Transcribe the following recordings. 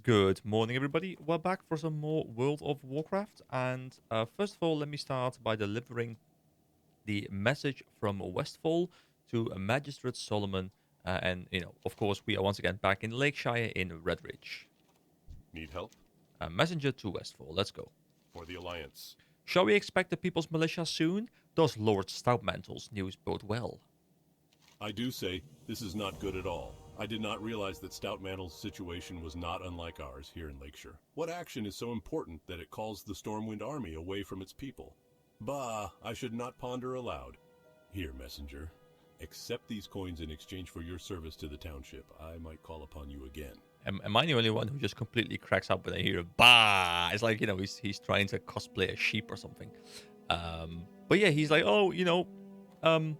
Good morning, everybody. We're back for some more World of Warcraft. And first of all, let me start by delivering the message from Westfall to Magistrate Solomon. Of course, we are once again back in Lakeshire in Redridge. Need help? Messenger to Westfall. Let's go. For the Alliance. Shall we expect the People's Militia soon? Does Lord Stoutmantle's news bode well? I do say, this is not good at all. I did not realize that Stoutmantle's situation was not unlike ours here in Lakeshire. What action is so important that it calls the Stormwind army away from its people? Bah, I should not ponder aloud. Here, messenger. Accept these coins in exchange for your service to the township. I might call upon you again. Am I the only one who just completely cracks up when I hear "bah"? It's like he's trying to cosplay a sheep or something. But yeah, he's like, um,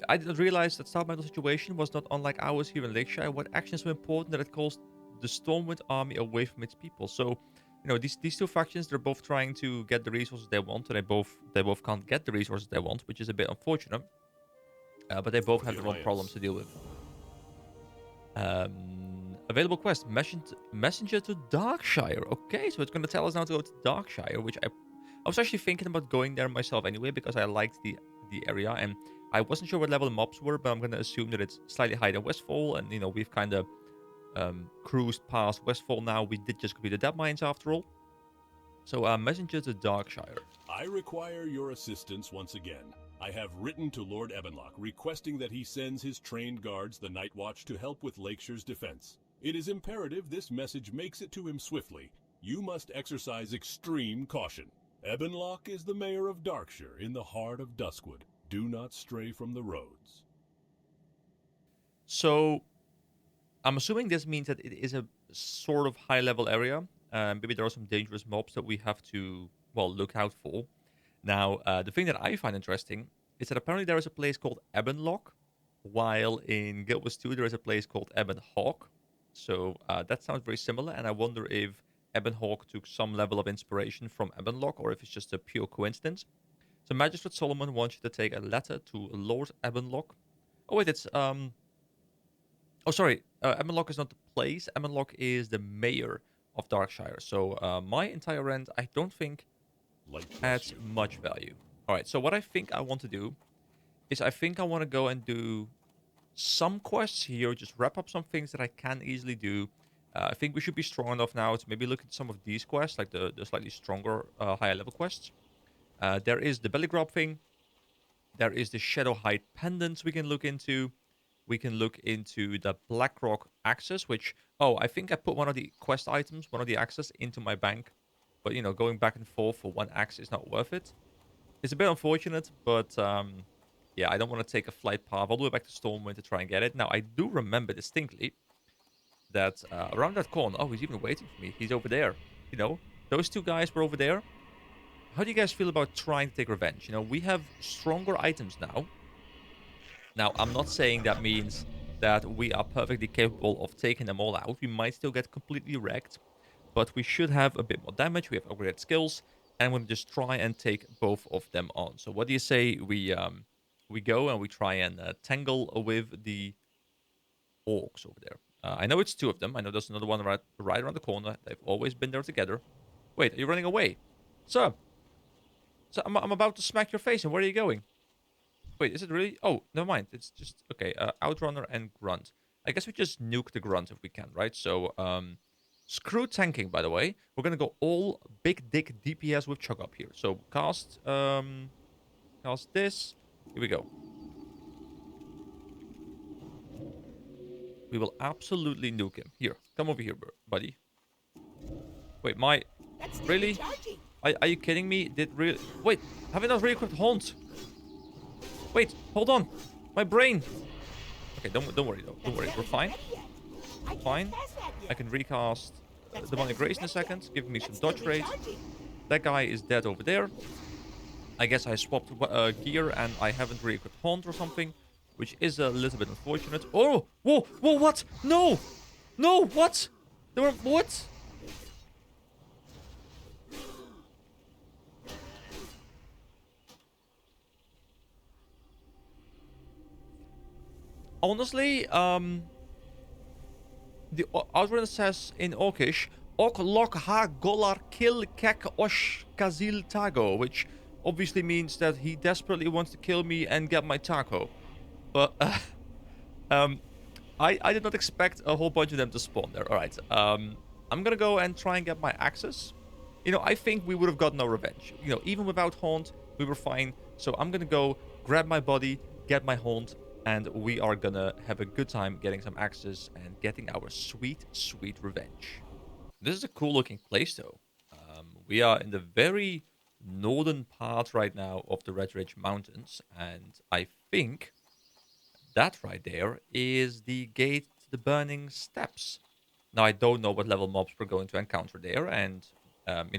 I didn't realize that Stoutmantle's situation was not unlike ours here in Lakeshire. What actions were important that it calls the Stormwind army away from its people? So, these two factions, they're both trying to get the resources they want, and they both can't get the resources they want, which is a bit unfortunate. But they both have their own problems to deal with. Available quest: messenger to Darkshire. Okay, so it's going to tell us now to go to Darkshire, which I was actually thinking about going there myself anyway because I liked the area, and I wasn't sure what level the mobs were, but I'm going to assume that it's slightly higher than Westfall, and we've kind of cruised past Westfall now. We did just complete the Dead Mines after all. So, messenger to Darkshire. I require your assistance once again. I have written to Lord Ebonlock requesting that he sends his trained guards, the Night Watch, to help with Lakeshire's defense. It is imperative this message makes it to him swiftly. You must exercise extreme caution. Ebonlock is the mayor of Darkshire in the heart of Duskwood. Do not stray from the roads. So, I'm assuming this means that it is a sort of high-level area. Maybe there are some dangerous mobs that we have to, look out for. Now, the thing that I find interesting is that apparently there is a place called Ebonlock, while in Guild Wars 2 there is a place called Ebonhawk. So that sounds very similar, and I wonder if Ebonhawk took some level of inspiration from Ebonlock, or if it's just a pure coincidence. So Magistrate Solomon wants you to take a letter to Lord Ebonlock. Oh wait, it's Oh, sorry. Ebonlock is not the place. Ebonlock is the mayor of Darkshire. So my entire rent, I don't think adds much value. All right. So what I think I want to do is I think I want to go and do some quests here. Just wrap up some things that I can easily do. I think we should be strong enough now to maybe look at some of these quests, like the slightly stronger, higher level quests. There is the belly grub thing. There is the Shadowhide pendants we can look into. We can look into the Blackrock axes, which, I think I put one of the quest items, one of the axes, into my bank. But, going back and forth for one axe is not worth it. It's a bit unfortunate, but, yeah, I don't want to take a flight path all the way back to Stormwind to try and get it. Now, I do remember distinctly that around that corner, he's even waiting for me. He's over there. Those two guys were over there. How do you guys feel about trying to take revenge? We have stronger items now. Now, I'm not saying that means that we are perfectly capable of taking them all out. We might still get completely wrecked, but we should have a bit more damage. We have upgraded skills, and I'm going to just try and take both of them on. So what do you say we go and we try and tangle with the orcs over there? I know it's two of them. I know there's another one right around the corner. They've always been there together. Wait, are you running away? Sir, I'm about to smack your face, and where are you going? Wait, is it really? Oh, never mind. It's just okay. Outrunner and Grunt. I guess we just nuke the Grunt if we can, right? So, screw tanking. By the way, we're gonna go all big dick DPS with Chug up here. So cast this. Here we go. We will absolutely nuke him. Here, come over here, buddy. Wait, really? Are you kidding me? Wait? Have I not re-equipped Haunt? Wait, hold on. My brain. Okay, don't worry though. Don't worry, we're fine. Fine. I can recast Demonic Grace in a second. Give me some dodge rate. That guy is dead over there. I guess I swapped gear and I haven't re-equipped Haunt or something, which is a little bit unfortunate. Oh, whoa, what? No, what? What? Honestly, the Outrunner says in Orcish, Ok lok ha golar kill kek osh kazil tago, which obviously means that he desperately wants to kill me and get my taco. But um, I did not expect a whole bunch of them to spawn there. All right, I'm gonna go and try and get my axes. I think we would have got no revenge. Even without Haunt, we were fine. So I'm gonna go grab my body, get my Haunt, and we are gonna have a good time getting some axes and getting our sweet, sweet revenge. This is a cool looking place, though. We are in the very northern part right now of the Red Ridge Mountains, and I think that right there is the gate to the Burning Steps. Now, I don't know what level mobs we're going to encounter there, and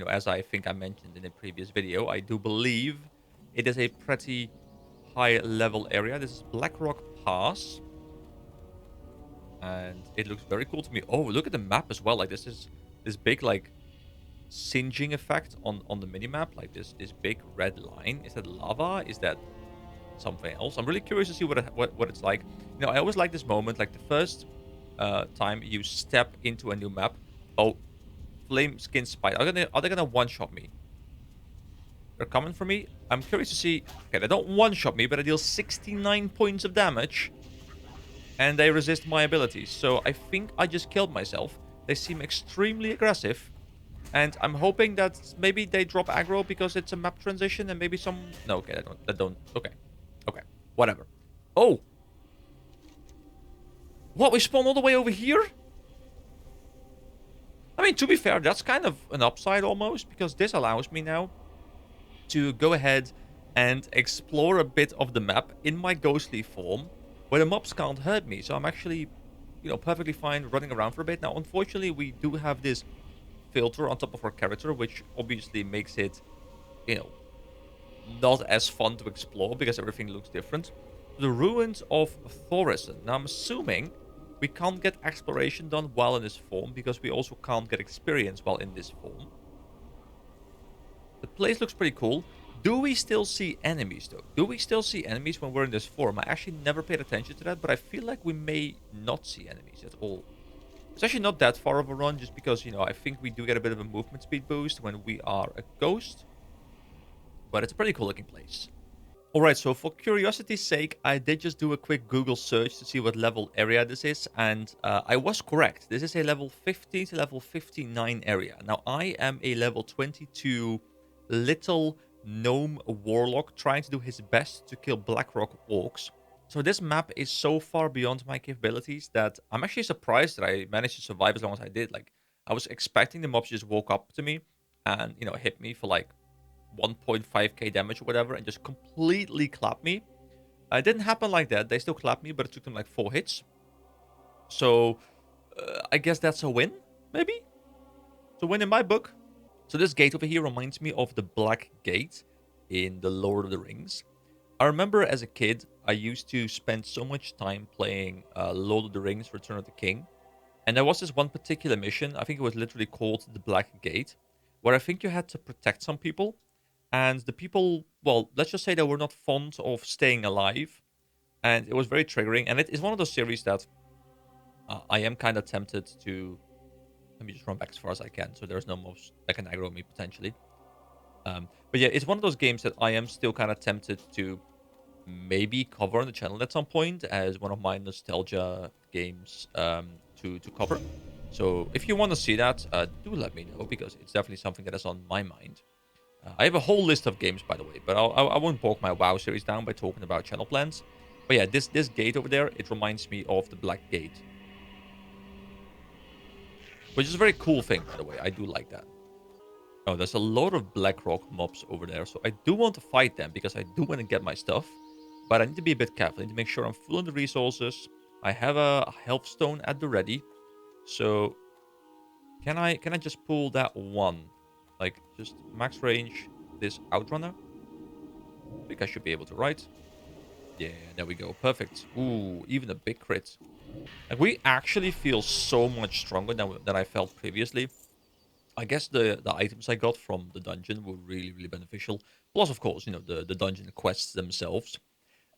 as I think I mentioned in a previous video, I do believe it is a pretty high level area. This is Blackrock Pass, and it looks very cool to me. Oh, look at the map as well. Like, this is this big like singeing effect on the mini map. Like this big red line. Is that lava? Is that something else? I'm really curious to see what it's like. I always like this moment, like the first time you step into a new map. Oh, flame skin spider. Are they gonna one shot me? They're coming for me. I'm curious to see. Okay, they don't one shot me, but they deal 69 points of damage, and they resist my abilities. So I think I just killed myself. They seem extremely aggressive, and I'm hoping that maybe they drop aggro because it's a map transition, and maybe some. No, okay, they don't. They don't. Okay, okay, whatever. Oh, what? We spawn all the way over here? I mean, to be fair, that's kind of an upside almost, because this allows me now to go ahead and explore a bit of the map in my ghostly form where the mobs can't hurt me. So I'm actually, perfectly fine running around for a bit. Now, unfortunately, we do have this filter on top of our character, which obviously makes it, you know, not as fun to explore because everything looks different. The ruins of Thorison. Now, I'm assuming we can't get exploration done while in this form because we also can't get experience while in this form. The place looks pretty cool. Do we still see enemies, though? Do we still see enemies when we're in this form? I actually never paid attention to that, but I feel like we may not see enemies at all. It's actually not that far of a run, just because, I think we do get a bit of a movement speed boost when we are a ghost. But it's a pretty cool looking place. Alright, so for curiosity's sake, I did just do a quick Google search to see what level area this is, and I was correct. This is a level 50 to level 59 area. Now, I am a level 22 little gnome warlock trying to do his best to kill Blackrock orcs. So this map is so far beyond my capabilities that I'm actually surprised that I managed to survive as long as I did. Like, I was expecting the mobs to just walk up to me and, hit me for like 1.5k damage or whatever and just completely clap me. It didn't happen like that. They still clapped me, but it took them like 4 hits. So I guess that's a win, maybe? It's a win in my book. So this gate over here reminds me of the Black Gate in The Lord of the Rings. I remember as a kid, I used to spend so much time playing Lord of the Rings Return of the King. And there was this one particular mission, I think it was literally called the Black Gate, where I think you had to protect some people. And the people, well, let's just say they were not fond of staying alive. And it was very triggering. And it is one of those series that I am kind of tempted to. Let me just run back as far as I can, so there's no mobs that can aggro me potentially. But yeah, it's one of those games that I am still kind of tempted to maybe cover on the channel at some point as one of my nostalgia games to cover. So if you want to see that, do let me know, because it's definitely something that is on my mind. I have a whole list of games, by the way, but I won't bog my WoW series down by talking about channel plans. But yeah, this gate over there, it reminds me of the Black Gate, which is a very cool thing, by the way. I do like that. Oh, there's a lot of Blackrock mobs over there, so I do want to fight them because I do want to get my stuff. But I need to be a bit careful. I need to make sure I'm full on the resources. I have a health stone at the ready. So can I just pull that one? Like, just max range this outrunner? I think I should be able to, right? Yeah, there we go. Perfect. Ooh, even a big crit. Like, we actually feel so much stronger than I felt previously. I guess the items I got from the dungeon were really, really beneficial. Plus, of course, the dungeon quests themselves.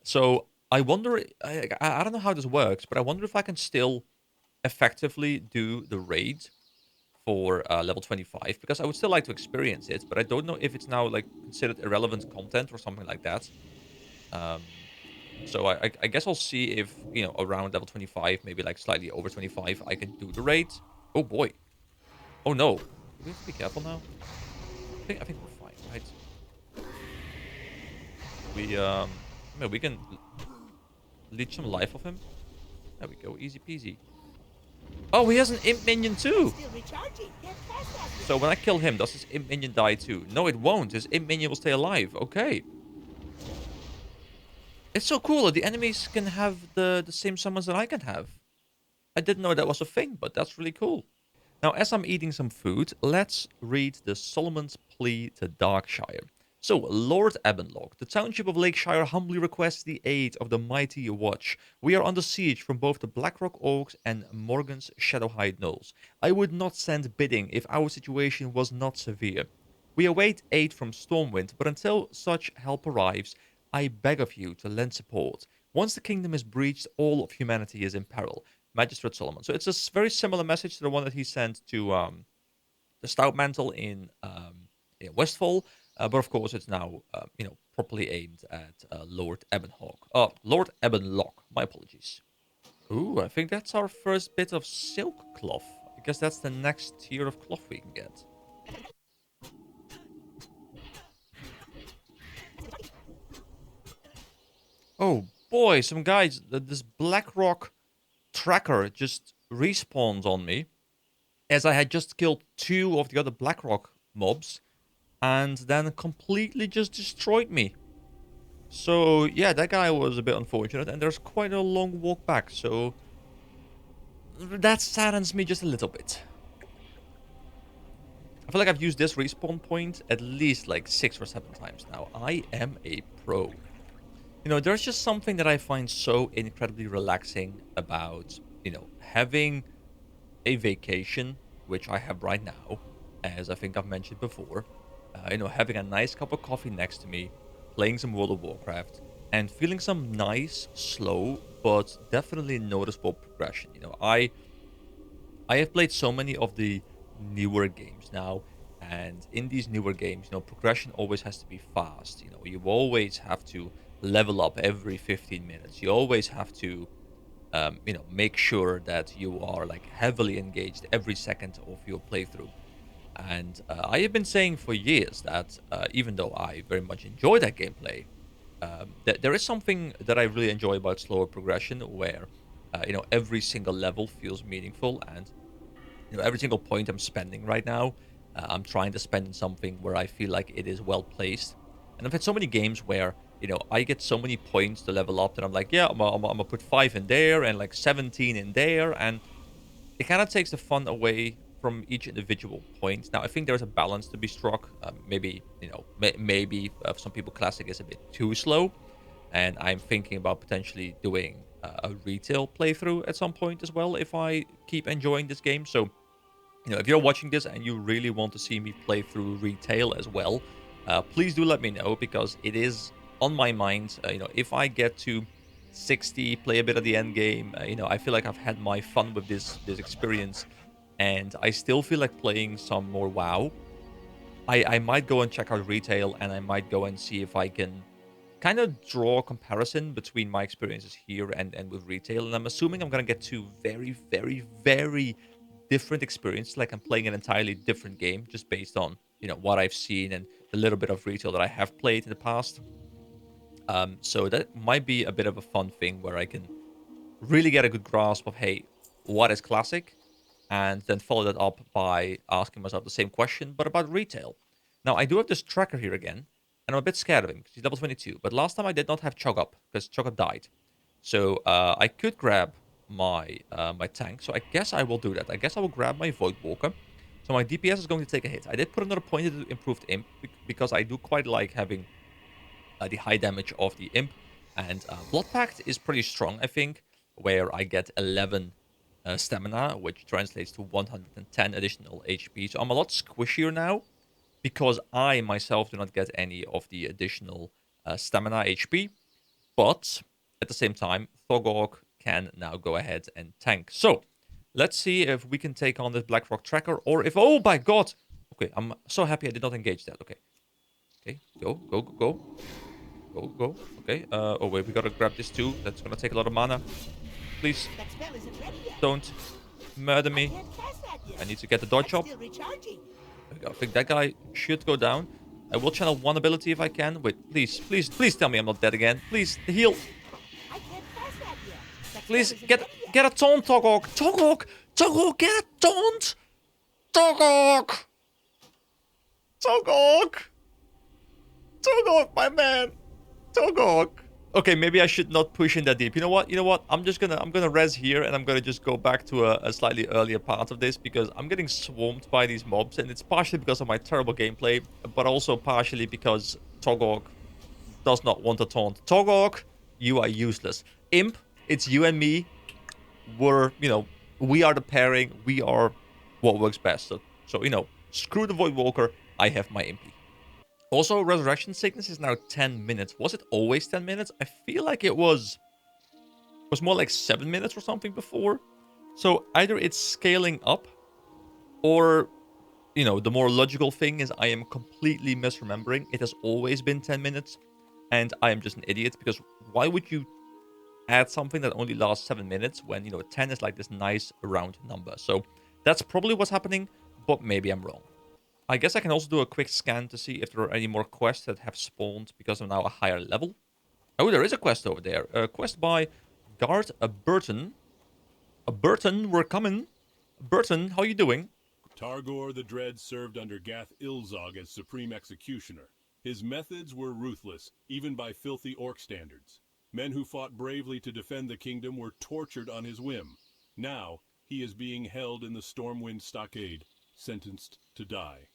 So I wonder, I don't know how this works, but I wonder if I can still effectively do the raid for level 25 because I would still like to experience it, but I don't know if it's now like considered irrelevant content or something like that. Um, so I guess I'll see if around level 25, maybe like slightly over 25, I can do the raid. Oh boy! Oh no! Do we have to be careful now? I think we're fine, right? I mean, we can leech some life off him. There we go, easy peasy. Oh, he has an imp minion too. So when I kill him, does his imp minion die too? No, it won't. His imp minion will stay alive. Okay. It's so cool that the enemies can have the same summons that I can have. I didn't know that was a thing, but that's really cool. Now, as I'm eating some food, let's read the Solomon's Plea to Darkshire. So, Lord Ebenlock, the township of Lakeshire humbly requests the aid of the mighty Watch. We are under siege from both the Blackrock Orcs and Morgan's Shadowhide Knolls. I would not send bidding if our situation was not severe. We await aid from Stormwind, but until such help arrives, I beg of you to lend support. Once the kingdom is breached, all of humanity is in peril. Magistrate Solomon. So it's a very similar message to the one that he sent to the Stout Mantle in Westfall, but of course it's now properly aimed at Lord Ebenhawk. Lord Ebenlock. My apologies. Ooh, I think that's our first bit of silk cloth. I guess that's the next tier of cloth we can get. Oh boy, some guys, this Blackrock tracker just respawns on me as I had just killed two of the other Blackrock mobs and then completely just destroyed me. So yeah, that guy was a bit unfortunate, and there's quite a long walk back, so that saddens me just a little bit. I feel like I've used this respawn point at least like 6 or 7 times now. I am a pro. There's just something that I find so incredibly relaxing about, having a vacation, which I have right now, as I think I've mentioned before. Having a nice cup of coffee next to me, playing some World of Warcraft, and feeling some nice, slow, but definitely noticeable progression. I have played so many of the newer games now, and in these newer games, progression always has to be fast. You always have to level up every 15 minutes. You always have to make sure that you are like heavily engaged every second of your playthrough. And I have been saying for years that even though I very much enjoy that gameplay, there is something that I really enjoy about slower progression, where every single level feels meaningful, and every single point I'm spending right now, I'm trying to spend in something where I feel like it is well placed. And I've had so many games where I get so many points to level up that I'm like, yeah, I'm gonna put 5 in there and like 17 in there, and it kind of takes the fun away from each individual point. Now, I think there's a balance to be struck. Maybe maybe for some people, classic is a bit too slow, and I'm thinking about potentially doing a retail playthrough at some point as well if I keep enjoying this game. So if you're watching this and you really want to see me play through retail as well, please do let me know because it is on my mind. If I get to 60, play a bit of the end game, I feel like I've had my fun with this experience, and I still feel like playing some more WoW. I might go and check out retail, and I might go and see if I can kind of draw a comparison between my experiences here and with retail. And I'm assuming I'm gonna get two very, very, very different experiences. Like I'm playing an entirely different game just based on what I've seen and the little bit of retail that I have played in the past. So that might be a bit of a fun thing where I can really get a good grasp of, hey, what is classic, and then follow that up by asking myself the same question, but about retail. Now, I do have this tracker here again, and I'm a bit scared of him because he's level 22. But last time I did not have Chug up because Chug up died. So I could grab my tank. So I guess I will do that. I guess I will grab my Void Walker. So my DPS is going to take a hit. I did put another point into improved imp because I do quite like having the high damage of the imp. And Blood Pact is pretty strong, I think, where I get 11 stamina, which translates to 110 additional HP. So I'm a lot squishier now because I myself do not get any of the additional stamina HP. But at the same time, Thogork can now go ahead and tank. So Let's see if we can take on this Blackrock tracker, or if... Oh my god! Okay, I'm so happy I did not engage that. Okay. Okay, go, go, go, go. Go, go. Okay, oh wait, we gotta grab this too. That's gonna take a lot of mana. Please, That spell isn't ready yet. don't murder I me. can't cast that yet. I need to get the dodge That's up. still recharging. I think that guy should go down. I will channel one ability if I can. Wait, please, please, please tell me I'm not dead again. Please, heal. I can't cast that yet. That spell Please, isn't get ready yet. get a taunt, Togok. Togok! Togok, get a taunt! Togok! Togok! Togok, my man! Togok! Okay, maybe I should not push in that deep. You know what? You know what? I'm gonna res here, and I'm gonna just go back to a slightly earlier part of this, because I'm getting swarmed by these mobs, and it's partially because of my terrible gameplay, but also partially because Togok does not want to taunt. Togok, you are useless. Imp, it's you and me. We are the pairing. We are what works best. So, screw the Void Walker. I have my Impy. Also, Resurrection Sickness is now 10 minutes. Was it always 10 minutes? I feel like it was more like 7 minutes or something before. So either it's scaling up, or, the more logical thing is I am completely misremembering. It has always been 10 minutes, and I am just an idiot, because why would you add something that only lasts 7 minutes when, 10 is like this nice round number? So that's probably what's happening, but maybe I'm wrong. I guess I can also do a quick scan to see if there are any more quests that have spawned because I'm now a higher level. Oh, there is a quest over there. A quest by Guard a Burton. A Burton, we're coming. Burton, how you doing? Targor the Dread served under Gath Ilzog as Supreme Executioner. His methods were ruthless, even by filthy orc standards. Men who fought bravely to defend the kingdom were tortured on his whim. Now, he is being held in the Stormwind Stockade, sentenced to die.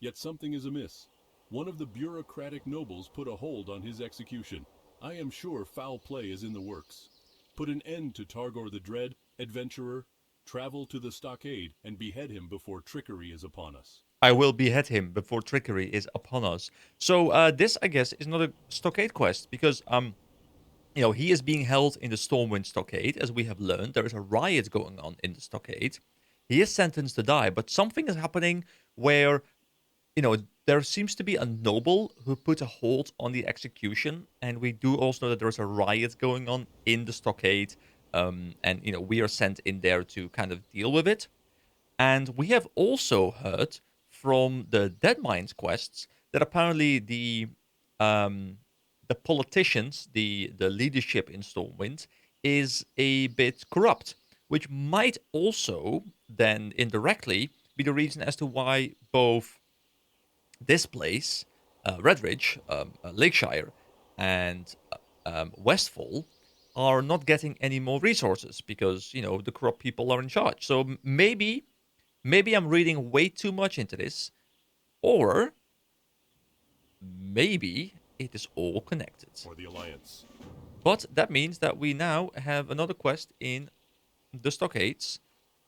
Yet something is amiss. One of the bureaucratic nobles put a hold on his execution. I am sure foul play is in the works. Put an end to Targor the Dread, adventurer. Travel to the stockade and behead him before trickery is upon us. I will behead him before trickery is upon us. So this, I guess, is not a stockade quest, because he is being held in the Stormwind Stockade. As we have learned, there is a riot going on in the stockade. He is sentenced to die, but something is happening where, there seems to be a noble who put a hold on the execution, and we do also know that there's a riot going on in the stockade, and we are sent in there to kind of deal with it. And we have also heard from the Dead Mines quests that apparently the politicians, the leadership in Stormwind, is a bit corrupt, which might also then indirectly be the reason as to why both this place, Redridge, Lakeshire, and Westfall are not getting any more resources because the corrupt people are in charge. So maybe I'm reading way too much into this, or maybe it is all connected. For the Alliance. But that means that we now have another quest in the stockades,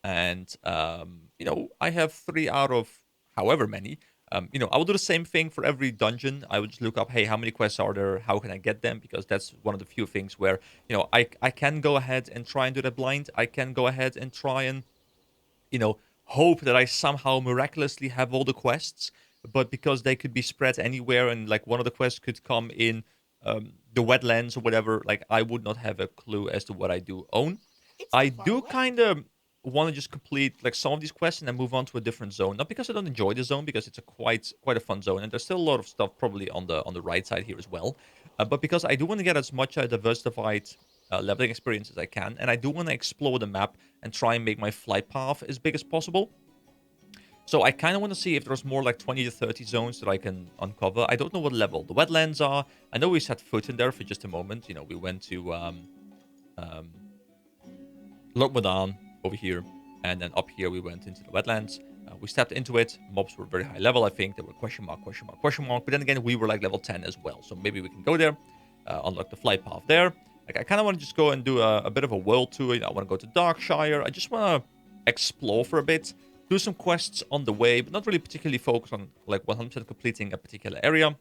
and I have 3 out of however many. I will do the same thing for every dungeon. I would just look up, hey, how many quests are there? How can I get them? Because that's one of the few things where I can go ahead and try and do that blind. I can go ahead and try and hope that I somehow miraculously have all the quests, but because they could be spread anywhere, and like one of the quests could come in the wetlands or whatever, like I would not have a clue as to what I do own. It's I not far do away. kind of want to just complete like some of these quests and then move on to a different zone. Not because I don't enjoy the zone, because it's a quite a fun zone, and there's still a lot of stuff probably on the right side here as well. But because I do want to get as much diversified leveling experience as I can, and I do want to explore the map and try and make my flight path as big as possible. So I kind of want to see if there's more like 20 to 30 zones that I can uncover. I don't know what level the wetlands are. I know we set foot in there for just a moment. We went to Lokmadan over here, and then up here we went into the wetlands. We stepped into it. Mobs were very high level, I think. They were question mark, question mark, question mark. But then again, we were like level 10 as well. So maybe we can go there, unlock the flight path there. Like I kind of want to just go and do a bit of a world tour. I want to go to Darkshire. I just want to explore for a bit, do some quests on the way, but not really particularly focus on like 100% completing a particular area.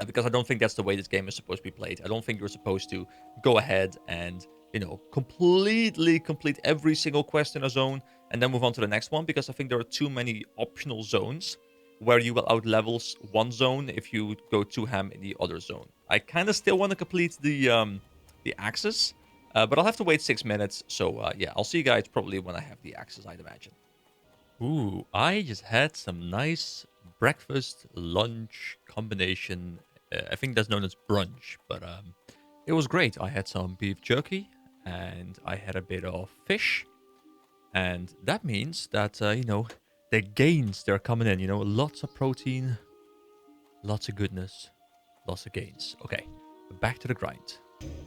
Because I don't think that's the way this game is supposed to be played. I don't think you're supposed to go ahead and completely complete every single quest in a zone and then move on to the next one, because I think there are too many optional zones where you will outlevels one zone if you go too ham in the other zone. I kind of still want to complete the axes, but I'll have to wait 6 minutes. So yeah, I'll see you guys probably when I have the axes, I'd imagine. Ooh, I just had some nice breakfast lunch combination. I think that's known as brunch, but it was great. I had some beef jerky and I had a bit of fish, and that means that the gains they're coming in. Lots of protein, lots of goodness, lots of gains. Okay, back to the grind.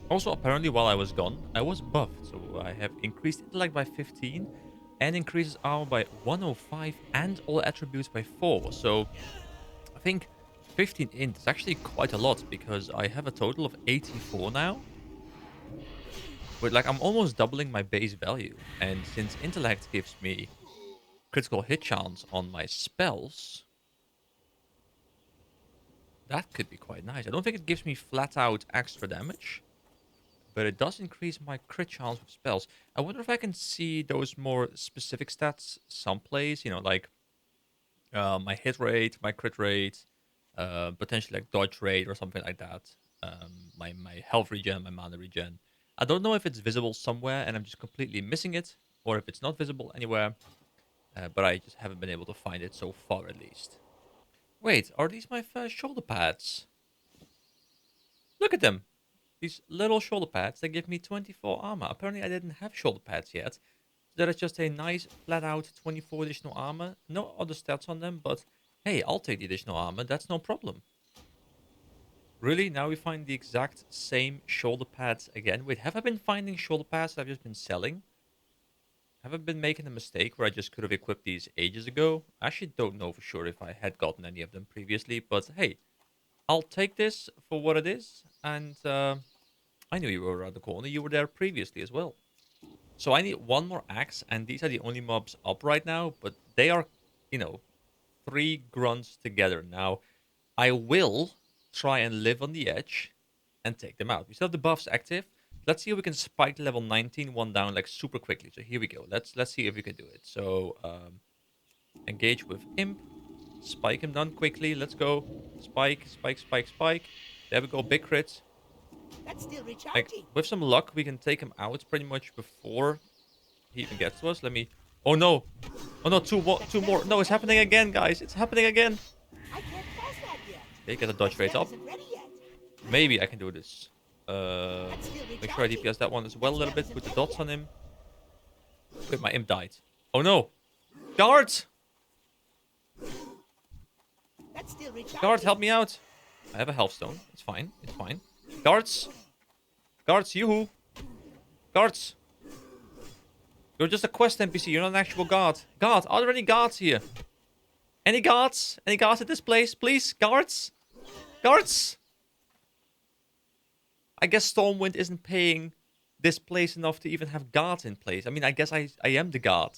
Also, apparently, while I was gone, I was buffed, so I have increased intellect by 15 and increases armor by 105 and all attributes by 4. So I think 15 int is actually quite a lot, because I have a total of 84 now. But like, I'm almost doubling my base value, and since intellect gives me critical hit chance on my spells, that could be quite nice. I don't think it gives me flat out extra damage, but it does increase my crit chance with spells. I wonder if I can see those more specific stats someplace, like my hit rate, my crit rate, potentially like dodge rate or something like that. My health regen, my mana regen. I don't know if it's visible somewhere and I'm just completely missing it, or if it's not visible anywhere, but I just haven't been able to find it so far, at least. Wait, are these my first shoulder pads? Look at them. These little shoulder pads, they give me 24 armor. Apparently I didn't have shoulder pads yet. So that is just a nice flat out 24 additional armor. No other stats on them, but hey, I'll take the additional armor. That's no problem. Really? Now we find the exact same shoulder pads again? Wait, have I been finding shoulder pads that I've just been selling? Have I been making a mistake where I just could have equipped these ages ago? I actually don't know for sure if I had gotten any of them previously, but hey, I'll take this for what it is, and I knew you were around the corner. You were there previously as well. So I need one more axe, and these are the only mobs up right now, but they are, you know, 3 grunts together. Now, I will try and live on the edge and take them out. We still have the buffs active. Let's see if we can spike level 19 one down like super quickly. So here we go. Let's see if we can do it. So engage with Imp. Spike him down quickly. Let's go. Spike, spike, spike, spike. There we go. Big crit. That's still Like, recharging. with some luck, we can take him out pretty much before he even gets to us. Let me... Oh, no. Oh, no. Two more. No, it's happening again, guys. It's happening again. I can't pass that yet. Okay, get the dodge rate That up. isn't ready yet. Maybe I can do this. That's still Make sure I recharging. DPS that one as well a little bit. Put the Ready dots yet. on him. Wait, my imp died. Oh, no. Guards! That's still recharging. Guards, help me out. I have a health stone. It's fine. It's fine. Guards! Guards, yoo-hoo! Guards! You're just a quest NPC. You're not an actual guard. Guard, are there any guards here? Any guards? Any guards at this place? Please, guards? Guards? I guess Stormwind isn't paying this place enough to even have guards in place. I mean, I guess I am the guard.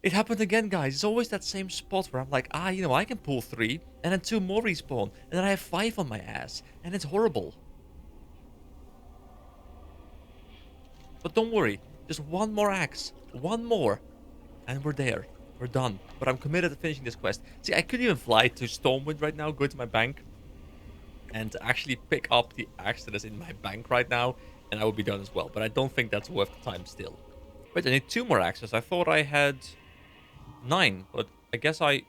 It happened again, guys. It's always that same spot where I'm like, I can pull 3, and then 2 more respawn, and then I have 5 on my ass, and it's horrible. But don't worry, just one more axe, one more, and we're there. We're done. But I'm committed to finishing this quest. See, I could even fly to Stormwind right now, go to my bank, and actually pick up the axe that is in my bank right now, and I will be done as well. But I don't think that's worth the time still. Wait, I need 2 more axes. I thought I had 9, but I guess I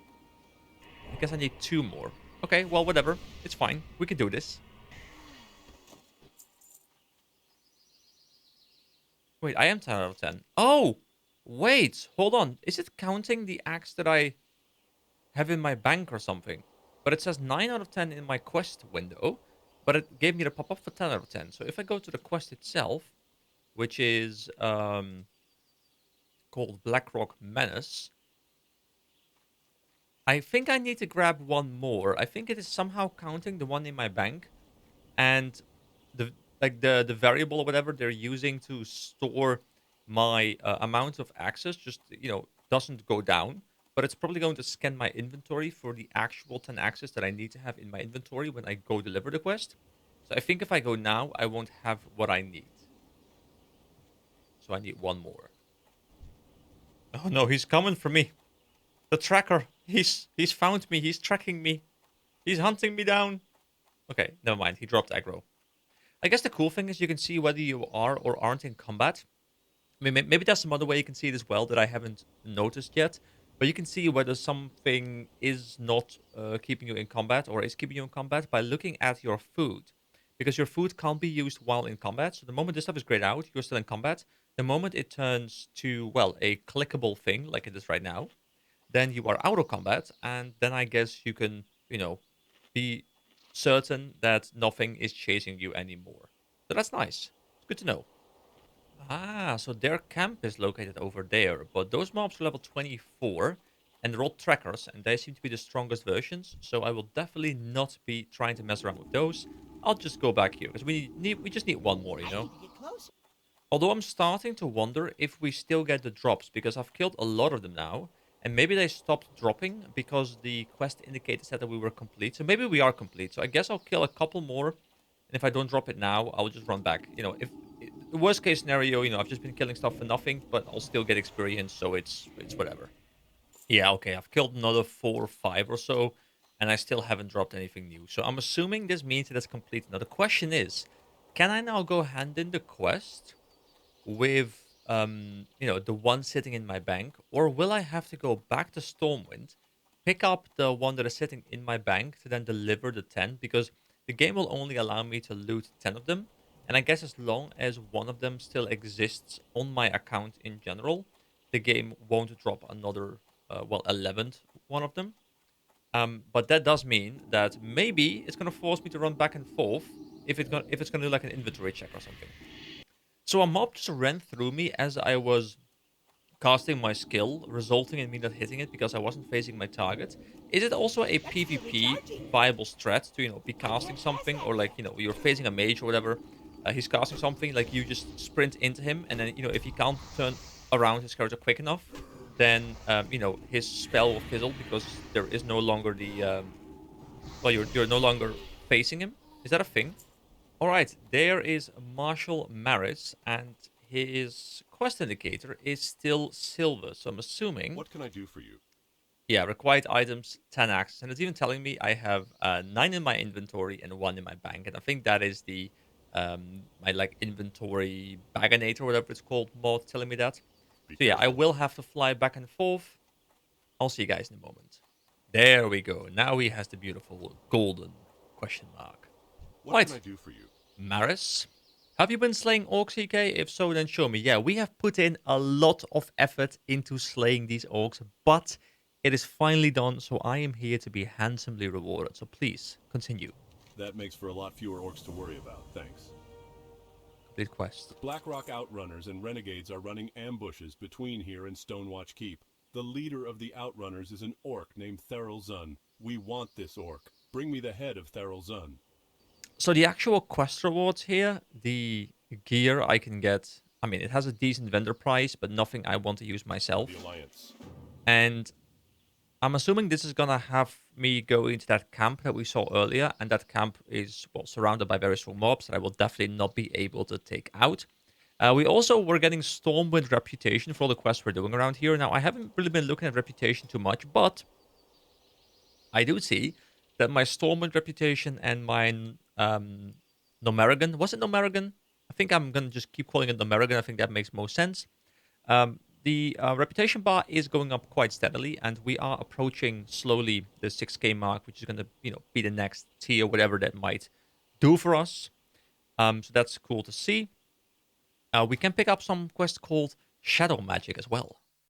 need 2 more. Okay, well, whatever. It's fine. We can do this. Wait, I am 10 out of 10. Oh! Wait, hold on. Is it counting the axe that I have in my bank or something? But it says 9 out of 10 in my quest window, but it gave me the pop-up for 10 out of 10. So if I go to the quest itself, which is called Blackrock Menace, I think I need to grab one more. I think it is somehow counting the one in my bank, and the variable or whatever they're using to store my amount of access just doesn't go down, but it's probably going to scan my inventory for the actual 10 access that I need to have in my inventory when I go deliver the quest. So I think if I go now, I won't have what I need. So I need one more. Oh no, he's coming for me. The tracker. He's found me. He's tracking me. He's hunting me down. Okay, never mind. He dropped aggro. I guess the cool thing is you can see whether you are or aren't in combat. I mean, maybe there's some other way you can see it as well that I haven't noticed yet. But you can see whether something is not keeping you in combat or is keeping you in combat by looking at your food. Because your food can't be used while in combat. So the moment this stuff is grayed out, you're still in combat. The moment it turns to, well, a clickable thing like it is right now, then you are out of combat. And then I guess you can, be certain that nothing is chasing you anymore. So that's nice. It's good to know. Ah, so their camp is located over there, but those mobs are level 24, and they're all trackers, and they seem to be the strongest versions, so I will definitely not be trying to mess around with those. I'll just go back here, because we just need one more, you I know? need to get closer. Although I'm starting to wonder if we still get the drops, because I've killed a lot of them now, and maybe they stopped dropping because the quest indicator said that we were complete, so maybe we are complete, so I guess I'll kill a couple more, and if I don't drop it now, I'll just run back. If the worst case scenario, I've just been killing stuff for nothing, but I'll still get experience, so it's whatever. Yeah, okay, I've killed another 4 or 5 or so, and I still haven't dropped anything new. So I'm assuming this means that it's complete. Now the question is, can I now go hand in the quest with the one sitting in my bank, or will I have to go back to Stormwind, pick up the one that is sitting in my bank to then deliver the 10? Because the game will only allow me to loot 10 of them, and I guess as long as one of them still exists on my account in general, the game won't drop another 11th one of them. But that does mean that maybe it's gonna force me to run back and forth if it's gonna do like an inventory check or something. So a mob just ran through me as I was casting my skill, resulting in me not hitting it because I wasn't facing my target. Is it also a That's still PvP recharging. viable strat to, be I casting can't pass something, that or like, yet. you're facing a mage or whatever, he's casting something, like you just sprint into him, and then, if he can't turn around his character quick enough, then, his spell will fizzle because there is no longer you're no longer facing him. Is that a thing? All right, there is Marshall Maris, and his quest indicator is still silver. So I'm assuming, What can I do for you? yeah, required items 10 axes, and it's even telling me I have 9 in my inventory and 1 in my bank, and I think that is the my like inventory baganator, or whatever it's called, mod telling me that. Be So yeah, I careful. will have to fly back and forth. I'll see you guys in a moment. There we go. Now he has the beautiful golden question mark. What can Right. I do for you? Maris, have you been slaying orcs, EK? If so, then show me. Yeah, we have put in a lot of effort into slaying these orcs, but it is finally done, so I am here to be handsomely rewarded. So please, continue. That makes for a lot fewer orcs to worry about, thanks. Complete quest. Blackrock Outrunners and Renegades are running ambushes between here and Stonewatch Keep. The leader of the Outrunners is an orc named Theral Zun. We want this orc. Bring me the head of Theral Zun. So the actual quest rewards here, the gear I can get, I mean, it has a decent vendor price, but nothing I want to use The myself. Alliance. And I'm assuming this is gonna have me go into that camp that we saw earlier, and that camp is, well, surrounded by very strong mobs that I will definitely not be able to take out. We also were getting Stormwind reputation for all the quests we're doing around here. Now, I haven't really been looking at reputation too much, but I do see that my Stormwind reputation and my Nomerigan, was it Nomerigan? I think I'm gonna just keep calling it Nomerigan. I think that makes most sense. The reputation bar is going up quite steadily, and we are approaching slowly the 6K mark, which is going to, be the next tier, whatever that might do for us. So that's cool to see. We can pick up some quest called Shadow Magic as well.